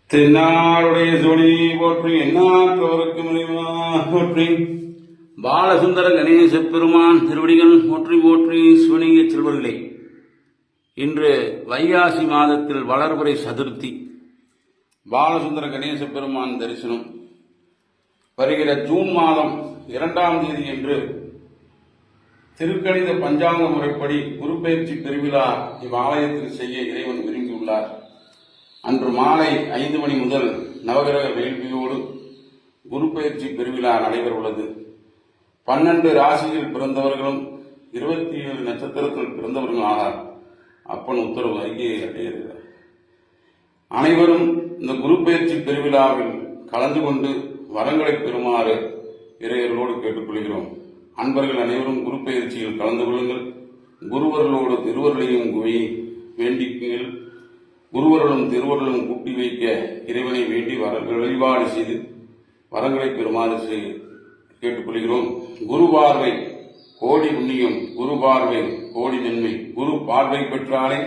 தென்னாடுடைய சோழி போற்றி எண்ணாற்றவருக்கு போற்றி பாலசுந்தர கணேச பெருமான் திருவடிகள் போற்றி போற்றி. சிவலிங்க செல்வர்களே, இன்று வைகாசி மாதத்தில் வளர்பிறை சதுர்த்தி, பாலசுந்தர கணேச பெருமான் தரிசனம். வருகிற ஜூன் மாதம் 2ஆம் தேதி என்று திருக்கணித பஞ்சாங்க முறைப்படி குருபெயர்ச்சி பெருவிழா இவ்வாலயத்தில் செய்ய இறைவன் விரும்பியுள்ளார். அன்று மாலை 5 மணி முதல் நவகிரக வேள்வியோடு குரு பயிற்சி பெருவிழா நடைபெறவுள்ளது. 12 ராசியில் பிறந்தவர்களும் 27 நட்சத்திரத்தில் பிறந்தவர்களும் ஆனார். அப்பன் உத்தரவு அறிக்கையை அடைகிறார். அனைவரும் இந்த குரு பயிற்சி பெருவிழாவில் கலந்து கொண்டு வரங்களை பெறுமாறு இறையர்களோடு கேட்டுக்கொள்கிறோம். அன்பர்கள் அனைவரும் குரு பயிற்சியில் கலந்து கொள்ளுங்கள். குருவர்களோடு திருவர்களையும் வேண்டிக்குங்கள். குருவர்களும் திருவர்களும் கூட்டி வைக்க இறைவனை வேண்டி வழிபாடு செய்து வரங்களை பெறுமாறு கேட்டுக்கொள்கிறோம். குரு பார்வை கோடி புண்ணியம், குரு பார்வை கோடி நன்மை. குரு பார்வை பெற்றாலே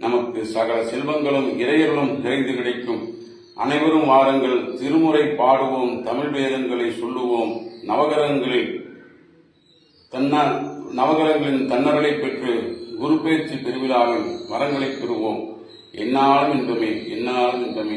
நமக்கு சகல செல்வங்களும் இறையர்களும் நிறைந்து கிடைக்கும். அனைவரும் வாருங்கள், திருமுறை பாடுவோம், தமிழ் வேதங்களை சொல்லுவோம், நவகிரகங்களின் தன்னர்களை பெற்று குரு பயிற்சி பெருவிழாவில் வரங்களை பெறுவோம். என்னாலும் இன்பமே, என்னாலும் இன்பமே.